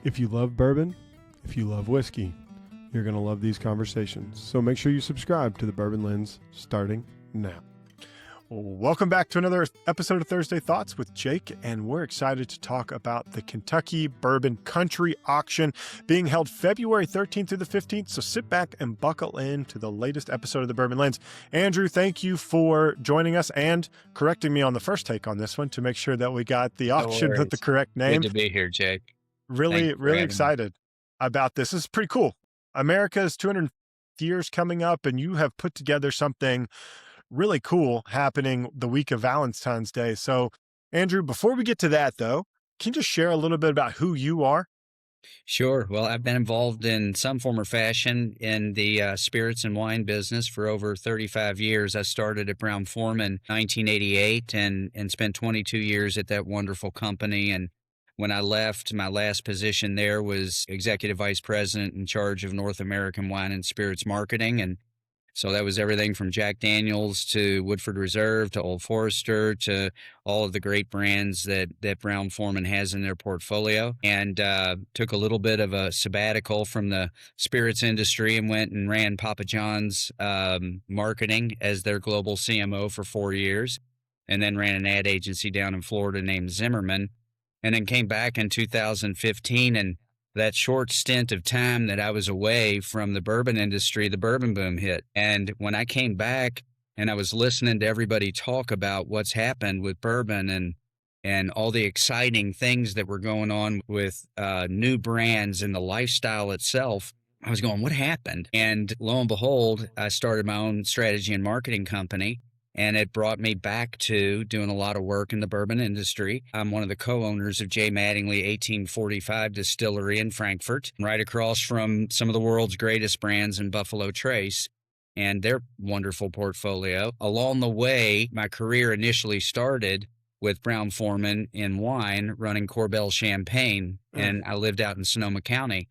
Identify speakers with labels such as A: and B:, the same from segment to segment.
A: If you love bourbon, if you love whiskey, you're going to love these conversations. So make sure you subscribe to the Bourbon Lens starting now. Welcome back to another episode of Thursday Thoughts with Jake, and we're excited to talk about the Kentucky Bourbon Country Auction being held February 13th through the 15th. So sit back and buckle in to the latest episode of the Bourbon Lens. Andrew, thank you for joining us and correcting me on the first take on this one to make sure that we got the auction with the correct name.
B: Good to be here, Jake.
A: Really excited about this. This is pretty cool. America's 200 years coming up, and you have put together something really cool happening the week of Valentine's Day. So, Andrew, before we get to that, though, can you just share a little bit about who you are?
B: Sure. Well, I've been involved in some form or fashion in the spirits and wine business for over 35 years. I started at Brown-Forman in 1988 and spent 22 years at that wonderful company. And when I left, my last position there was Executive Vice President in charge of North American Wine and Spirits Marketing. And so that was everything from Jack Daniels to Woodford Reserve to Old Forester to all of the great brands that Brown-Forman has in their portfolio. And took a little bit of a sabbatical from the spirits industry and went and ran Papa John's marketing as their global CMO for 4 years, and then ran an ad agency down in Florida named Zimmerman, and then came back in 2015. And that short stint of time that I was away from the bourbon industry, the bourbon boom hit. And when I came back and I was listening to everybody talk about what's happened with bourbon and all the exciting things that were going on with new brands and the lifestyle itself, I was going, what happened? And lo and behold, I started my own strategy and marketing company. And it brought me back to doing a lot of work in the bourbon industry. I'm one of the co-owners of J. Mattingly 1845 Distillery in Frankfurt, right across from some of the world's greatest brands in Buffalo Trace and their wonderful portfolio. Along the way, my career initially started with Brown-Forman in wine, running Corbel Champagne, and I lived out in Sonoma County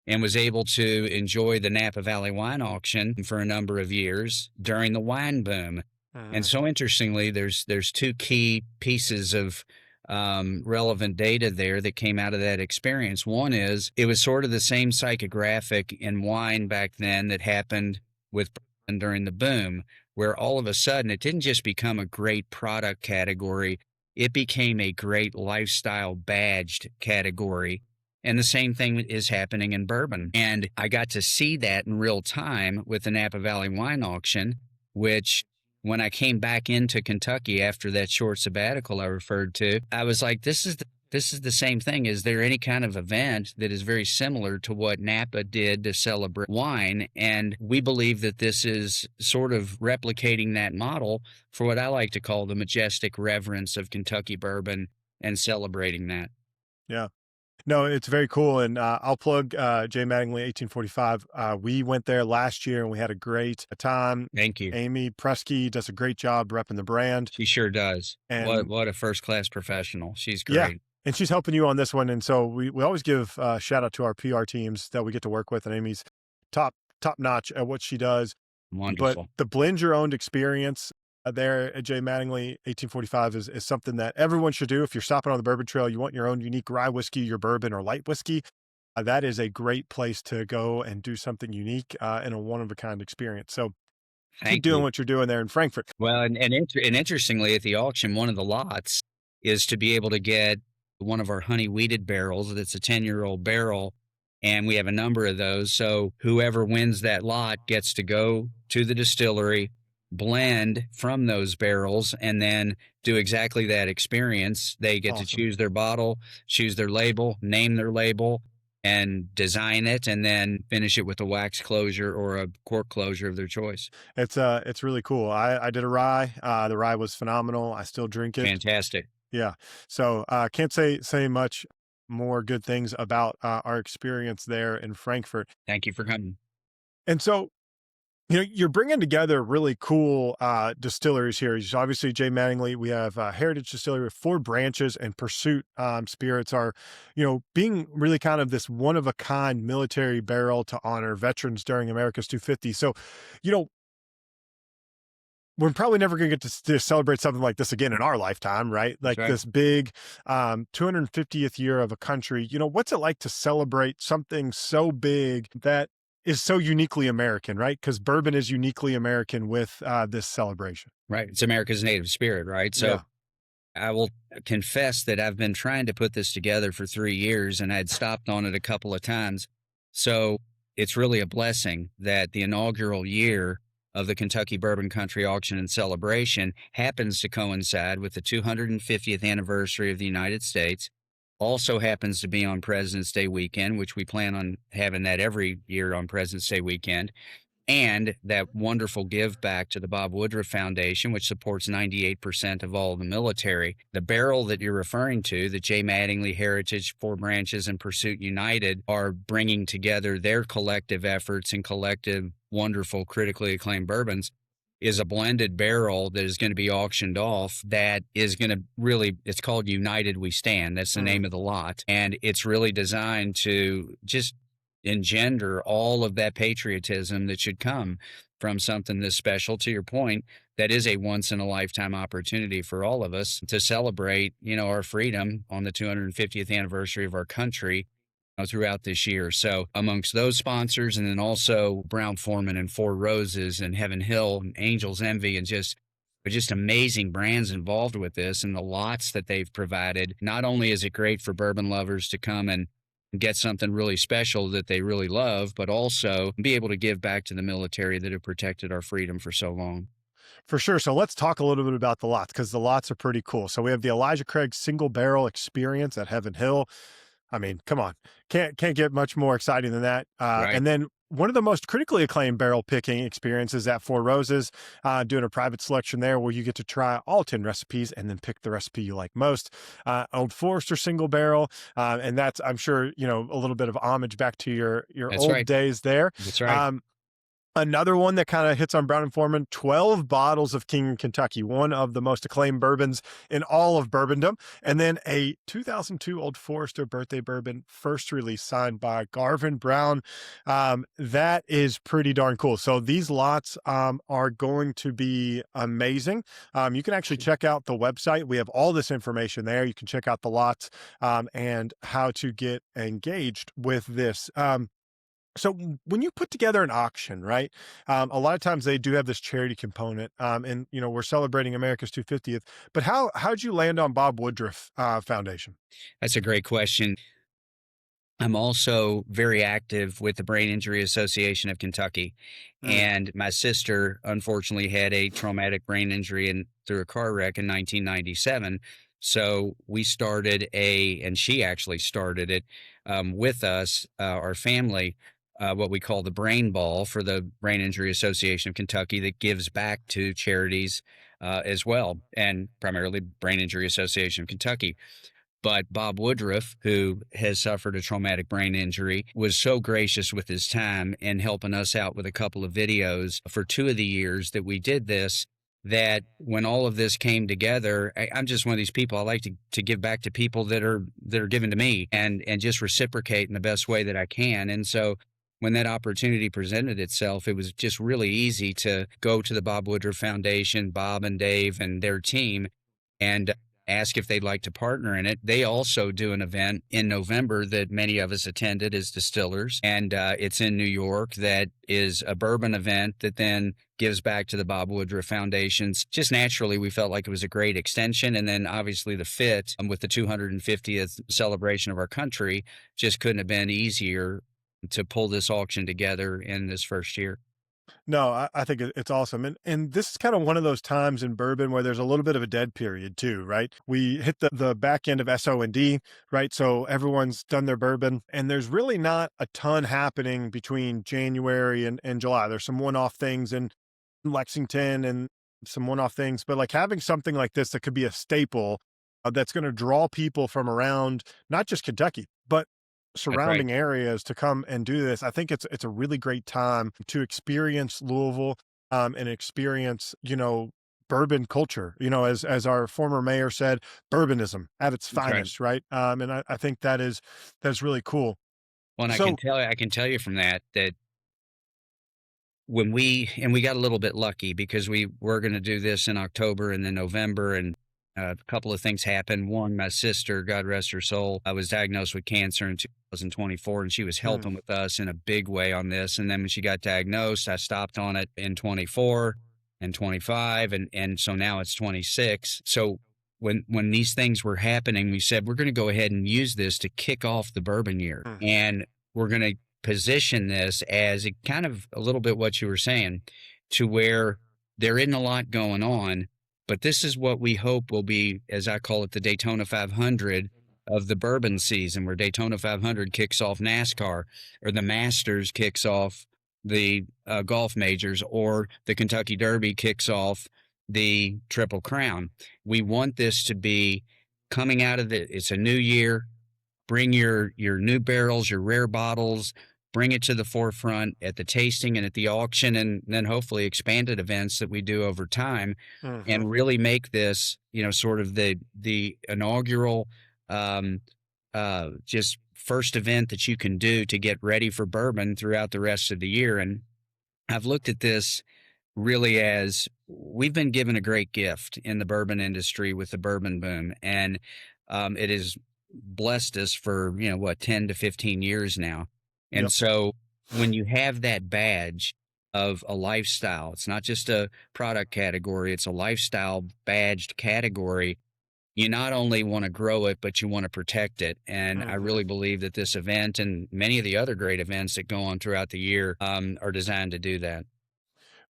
B: and was able to enjoy the Napa Valley Wine Auction for a number of years during the wine boom. And so interestingly, there's two key pieces of relevant data there that came out of that experience. One is it was sort of the same psychographic in wine back then that happened with bourbon during the boom, where all of a sudden it didn't just become a great product category, it became a great lifestyle badged category. And the same thing is happening in bourbon. And I got to see that in real time with the Napa Valley Wine Auction, which when I came back into Kentucky after that short sabbatical I referred to, I was like, this is the same thing. Is there any kind of event that is very similar to what Napa did to celebrate wine? And we believe that this is sort of replicating that model for what I like to call the majestic reverence of Kentucky bourbon and celebrating that.
A: Yeah. No, it's very cool. And I'll plug J. Mattingly 1845. We went there last year and we had a great time.
B: Thank you.
A: Amy Preskey does a great job repping the brand.
B: She sure does.
A: And
B: what a first-class professional. She's great.
A: Yeah, and she's helping you on this one. And so we always give a shout out to our PR teams that we get to work with. And Amy's top notch at what she does.
B: Wonderful.
A: But the blend your own experience there at J. Mattingly 1845 is something that everyone should do. If you're stopping on the Bourbon Trail, you want your own unique rye whiskey, your bourbon or light whiskey, that is a great place to go and do something unique and a one-of-a-kind experience. So keep doing what you're doing there in Frankfurt.
B: Well, and interestingly, at the auction, one of the lots is to be able to get one of our honey-wheated barrels. That's a 10-year-old barrel, and we have a number of those. So whoever wins that lot gets to go to the distillery, blend from those barrels, and then do exactly that experience. They get to choose their bottle, choose their label, name their label, and design it, and then finish it with a wax closure or a cork closure of their choice.
A: It's really cool. I did a rye. The rye was phenomenal. I still drink it.
B: Fantastic.
A: Yeah. So can't say much more good things about our experience there in Frankfurt.
B: Thank you for coming.
A: And so, you're bringing together really cool distilleries here. Obviously, J. Mattingly, we have Heritage Distillery with 4 branches, and Pursuit Spirits are, being really kind of this one-of-a-kind military barrel to honor veterans during America's 250. So, we're probably never going to get to celebrate something like this again in our lifetime, right?
B: That's
A: Like
B: right.
A: this big 250th year of a country. What's it like to celebrate something so big that is so uniquely American, right? Because bourbon is uniquely American with this celebration.
B: Right. It's America's native spirit, right? So
A: Yeah,
B: I will confess that I've been trying to put this together for 3 years and I'd stopped on it a couple of times. So it's really a blessing that the inaugural year of the Kentucky Bourbon Country Auction and Celebration happens to coincide with the 250th anniversary of the United States. Also happens to be on President's Day weekend, which we plan on having that every year on President's Day weekend, and that wonderful give back to the Bob Woodruff Foundation, which supports 98% of all the military. The barrel that you're referring to, the J. Mattingly Heritage, Four Branches, and Pursuit United are bringing together their collective efforts and collective, wonderful, critically acclaimed bourbons, is a blended barrel that is going to be auctioned off that is going to really, it's called United We Stand. That's the
A: Mm.
B: name of the lot. And it's really designed to just engender all of that patriotism that should come from something this special. To your point, that is a once in a lifetime opportunity for all of us to celebrate, our freedom on the 250th anniversary of our country throughout this year. So amongst those sponsors, and then also Brown Forman and Four Roses and Heaven Hill and Angels Envy, and just amazing brands involved with this, and the lots that they've provided. Not only is it great for bourbon lovers to come and get something really special that they really love, but also be able to give back to the military that have protected our freedom for so long.
A: for sure. So let's talk a little bit about the lots because the lots are pretty cool. So we have the Elijah Craig single barrel experience at Heaven Hill. I mean, come on, can't get much more exciting than that.
B: Right.
A: And then one of the most critically acclaimed barrel picking experiences at Four Roses, doing a private selection there where you get to try all 10 recipes and then pick the recipe you like most. Old Forester single barrel, and that's, I'm sure, a little bit of homage back to your
B: That's
A: old
B: right.
A: days there.
B: That's right.
A: Um, Another one that kind of hits on Brown and Forman, 12 bottles of King Kentucky, one of the most acclaimed bourbons in all of bourbondom. And then a 2002 Old Forester birthday bourbon, first release signed by Garvin Brown. That is pretty darn cool. So these lots are going to be amazing. You can actually check out the website. We have all this information there. You can check out the lots and how to get engaged with this. So when you put together an auction, right? A lot of times they do have this charity component, and we're celebrating America's 250th. But how'd you land on Bob Woodruff Foundation?
B: That's a great question. I'm also very active with the Brain Injury Association of Kentucky.
A: Mm,
B: And my sister, unfortunately, had a traumatic brain injury through a car wreck in 1997. So we started and she actually started it with us, our family, what we call the Brain Ball for the Brain Injury Association of Kentucky, that gives back to charities as well, and primarily Brain Injury Association of Kentucky. But Bob Woodruff, who has suffered a traumatic brain injury, was so gracious with his time and helping us out with a couple of videos for 2 of the years that we did this. That when all of this came together, I'm just one of these people. I like to give back to people that are given to me, and just reciprocate in the best way that I can. And so when that opportunity presented itself, it was just really easy to go to the Bob Woodruff Foundation, Bob and Dave and their team, and ask if they'd like to partner in it. They also do an event in November that many of us attended as distillers, and it's in New York. That is a bourbon event that then gives back to the Bob Woodruff Foundations. Just naturally, we felt like it was a great extension, and then obviously the fit with the 250th celebration of our country just couldn't have been easier to pull this auction together in this first year.
A: No, I think it's awesome. And this is kind of one of those times in bourbon where there's a little bit of a dead period too, right? We hit the back end of SO&D, right? So everyone's done their bourbon and there's really not a ton happening between January and July. There's some one-off things in Lexington and some one-off things, but like having something like this that could be a staple that's going to draw people from around not just Kentucky, but
B: That's right.
A: surrounding areas to come and do this. I think it's a really great time to experience Louisville and experience, bourbon culture, as our former mayor said, bourbonism at its
B: That's right.
A: finest, right? And I think that's really cool.
B: Well, and
A: So
B: I can tell you from that we got a little bit lucky because we were going to do this in October and then November, and a couple of things happened. One, my sister, God rest her soul, I was diagnosed with cancer in 2024, and she was
A: Mm.
B: helping with us in a big way on this. And then when she got diagnosed, I stopped on it in 24 and 25, and so now it's 26. So when these things were happening, we said we're going to go ahead and use this to kick off the bourbon year,
A: Mm.
B: and we're going to position this as a kind of a little bit what you were saying, to where there isn't a lot going on, but this is what we hope will be, as I call it, the Daytona 500 of the bourbon season, where Daytona 500 kicks off NASCAR, or the Masters kicks off the golf majors, or the Kentucky Derby kicks off the Triple Crown. We want this to be coming out of it's a new year. Bring your new barrels, your rare bottles, bring it to the forefront at the tasting and at the auction, and then hopefully expanded events that we do over time,
A: Mhm.
B: and really make this, sort of the inaugural, just first event that you can do to get ready for bourbon throughout the rest of the year. And I've looked at this really as we've been given a great gift in the bourbon industry with the bourbon boom, and it has blessed us for 10 to 15 years now. And
A: Yep.
B: so when you have that badge of a lifestyle, it's not just a product category, it's a lifestyle badged category. You not only want to grow it, but you want to protect it. And I
A: Mhm.
B: really believe that this event and many of the other great events that go on throughout the year are designed to do that.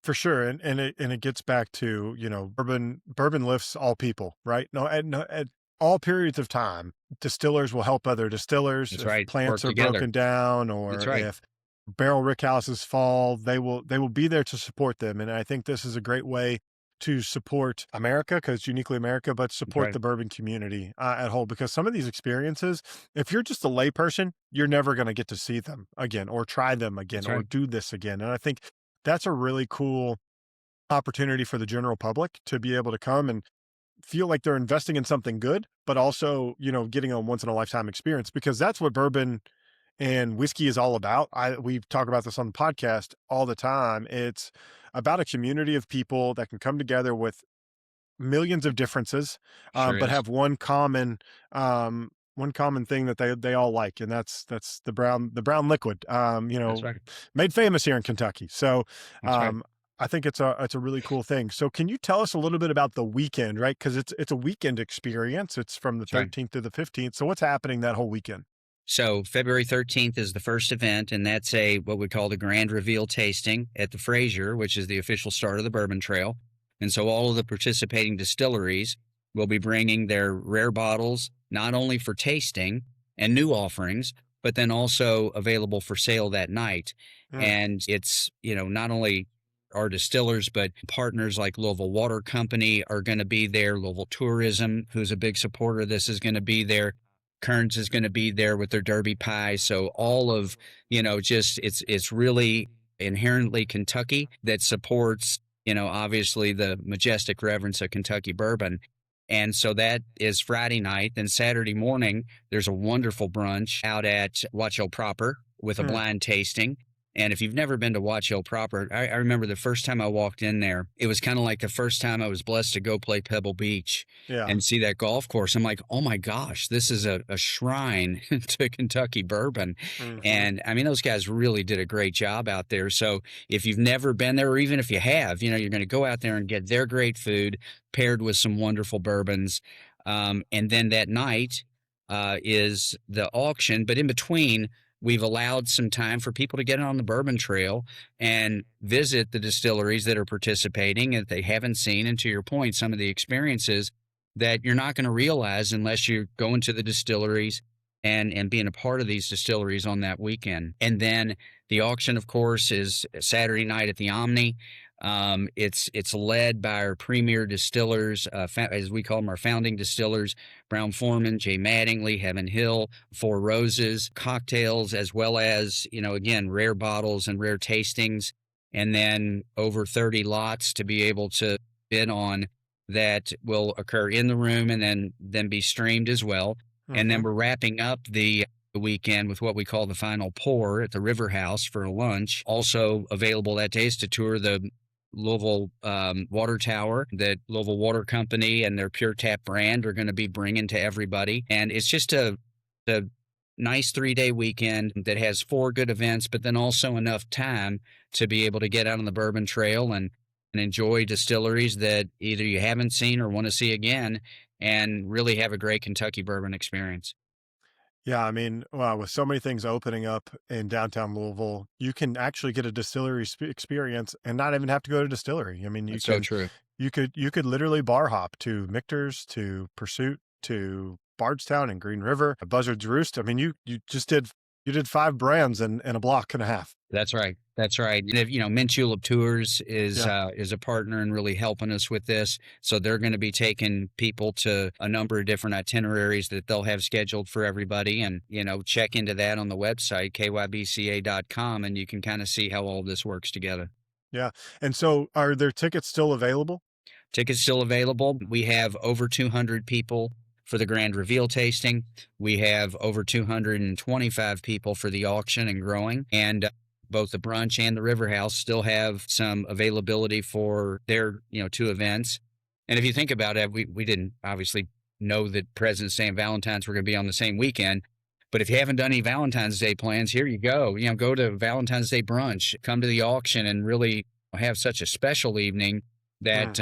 A: For sure, and it gets back to, bourbon lifts all people, right? No, at all periods of time, distillers will help other distillers.
B: That's
A: If
B: right.
A: plants
B: Work
A: are
B: together.
A: broken down,
B: That's
A: or
B: right.
A: if barrel rickhouses fall, they will be there to support them. And I think this is a great way to support America, because it's uniquely America, but
B: That's
A: support
B: right.
A: the bourbon community at whole. Because some of these experiences, if you're just a layperson, you're never going to get to see them again, or try them again,
B: That's
A: or
B: right.
A: do this again. And I think that's a really cool opportunity for the general public to be able to come and feel like they're investing in something good, but also, getting a once in a lifetime experience, because that's what bourbon and whiskey is all about. We talk about this on the podcast all the time. It's about a community of people that can come together with millions of differences,
B: Sure
A: but
B: is.
A: have one common thing that they all like, and that's the brown liquid,
B: That's right.
A: made famous here in Kentucky. So,
B: That's right.
A: um, I think it's a really cool thing. So, can you tell us a little bit about the weekend, right? Because it's a weekend experience. It's from the
B: That's right.
A: 13th to the 15th. So, what's happening that whole weekend?
B: So February 13th is the first event, and that's a what we call the grand reveal tasting at the Fraser, which is the official start of the Bourbon Trail. And so all of the participating distilleries will be bringing their rare bottles, not only for tasting and new offerings, but then also available for sale that night.
A: Mm.
B: And it's, not only our distillers, but partners like Louisville Water Company are going to be there. Louisville Tourism, who's a big supporter of this, is going to be there. Kearns is going to be there with their Derby pie. So all of, just it's really inherently Kentucky that supports, obviously the majestic reverence of Kentucky bourbon. And so that is Friday night. Then Saturday morning, there's a wonderful brunch out at Watch Hill Proper with a
A: Mm.
B: blind tasting. And if you've never been to Watch Hill Proper, I remember the first time I walked in there, it was kind of like the first time I was blessed to go play Pebble Beach
A: Yeah.
B: and see that golf course. I'm like, oh my gosh, this is a shrine to Kentucky bourbon.
A: Hmm.
B: And I mean, those guys really did a great job out there. So if you've never been there, or even if you have, you're going to go out there and get their great food paired with some wonderful bourbons. And then that night is the auction. But in between, we've allowed some time for people to get on the Bourbon Trail and visit the distilleries that are participating that they haven't seen. And to your point, some of the experiences that you're not going to realize unless you're going to the distilleries and being a part of these distilleries on that weekend. And then the auction, of course, is Saturday night at the Omni. It's led by our premier distillers, as we call them, our founding distillers, Brown Foreman, Jay Mattingly, Heaven Hill, Four Roses, cocktails, as well as, again, rare bottles and rare tastings, and then over 30 lots to be able to bid on that will occur in the room and then be streamed as well. And
A: Hmm.
B: then we're wrapping up the the weekend with what we call the final pour at the River House for a lunch. Also available that day is to tour the Louisville water tower that Louisville Water Company and their Pure Tap brand are going to be bringing to everybody. And it's just a nice 3-day weekend that has 4 good events, but then also enough time to be able to get out on the Bourbon Trail and enjoy distilleries that either you haven't seen or want to see again, and really have a great Kentucky bourbon experience.
A: Yeah, I mean, wow, with so many things opening up in downtown Louisville, you can actually get a distillery experience and not even have to go to distillery. I mean,
B: That's so true.
A: you could literally bar hop to Michter's, to Pursuit, to Bardstown and Green River, Buzzard's Roost. I mean, you did 5 brands in a block and a half.
B: That's right. That's right. And if, Mint Julep Tours
A: Yeah.
B: is a partner and really helping us with this. So they're going to be taking people to a number of different itineraries that they'll have scheduled for everybody. And, check into that on the website, kybca.com, and you can kind of see how all this works together.
A: Yeah. And so are there tickets still available?
B: Tickets still available. We have over 200 people for the grand reveal tasting. We have over 225 people for the auction and growing. And both the brunch and the River House still have some availability for their, 2 events. And if you think about it, we didn't obviously know that President's Day and Valentine's were going to be on the same weekend. But if you haven't done any Valentine's Day plans, here you go. Go to Valentine's Day brunch, come to the auction, and really have such a special evening that,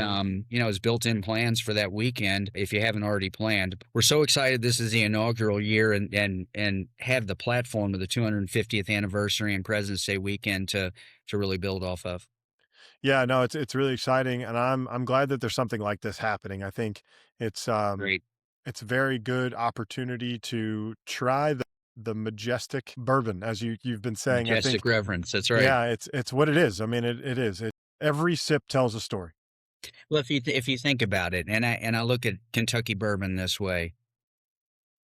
B: is built-in plans for that weekend if you haven't already planned. We're so excited this is the inaugural year and have the platform of the 250th anniversary and President's Day weekend to really build off of.
A: Yeah, no, it's really exciting, and I'm glad that there's something like this happening. I think it's
B: Great.
A: it's a very good opportunity to try the majestic bourbon, as you've been saying. I think,
B: Majestic reverence. That's right.
A: yeah, it's what it is. I mean, it is. Every sip tells a story.
B: Well, if you think about it, and I look at Kentucky bourbon this way,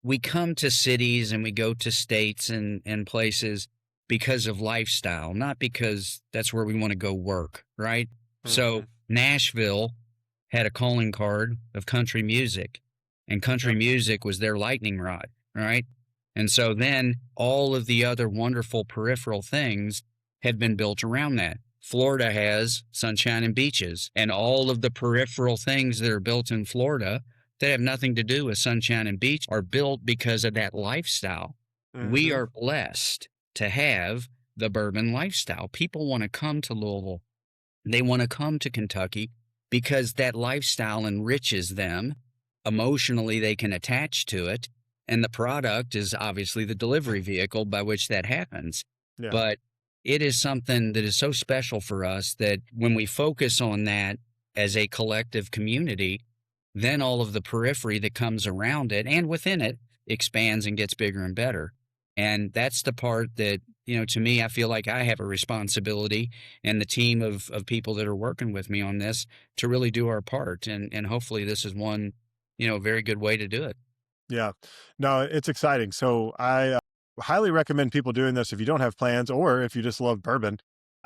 B: we come to cities and we go to states and places because of lifestyle, not because that's where we want to go work, right? So Nashville had a calling card of country music, and country music was their lightning rod, right? And so then all of the other wonderful peripheral things have been built around that. Florida has sunshine and beaches, and all of the peripheral things that are built in Florida that have nothing to do with sunshine and beach are built because of that lifestyle. We are blessed to have the bourbon lifestyle. People want to come to Louisville. They want to come to Kentucky because that lifestyle enriches them. Emotionally, they can attach to it. And the product is obviously the delivery vehicle by which that happens.
A: Yeah.
B: But it is something that is so special for us that when we focus on that as a collective community, then all of the periphery that comes around it and within it expands and gets bigger and better. And that's the part that, to me, I feel like I have a responsibility and the team of people that are working with me on this to really do our part. And hopefully this is one, very good way to do it.
A: Yeah. No, it's exciting. So I highly recommend people doing this if you don't have plans or if you just love bourbon.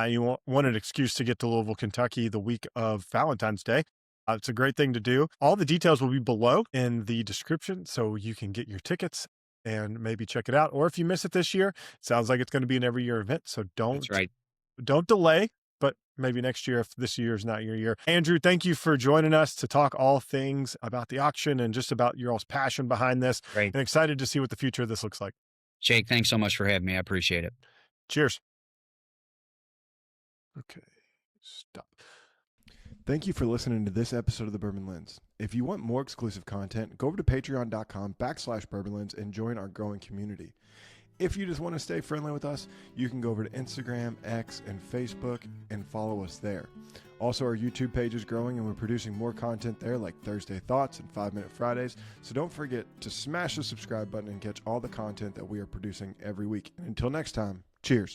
A: You want an excuse to get to Louisville, Kentucky the week of Valentine's Day. It's a great thing to do. All the details will be below in the description so you can get your tickets and maybe check it out. Or if you miss it this year, it sounds like it's going to be an every year event. So
B: That's right.
A: don't delay, but maybe next year if this year is not your year. Andrew, thank you for joining us to talk all things about the auction and just about your all's passion behind this.
B: Great.
A: And excited to see what the future of this looks like.
B: Jake, thanks so much for having me. I appreciate it.
A: Cheers. Okay, stop. Thank you for listening to this episode of the Bourbon Lens. If you want more exclusive content, go over to patreon.com/Bourbon Lens and join our growing community. If you just want to stay friendly with us, you can go over to Instagram, X, and Facebook and follow us there. Also, our YouTube page is growing and we're producing more content there like Thursday Thoughts and 5-Minute Fridays. So don't forget to smash the subscribe button and catch all the content that we are producing every week. And until next time, cheers.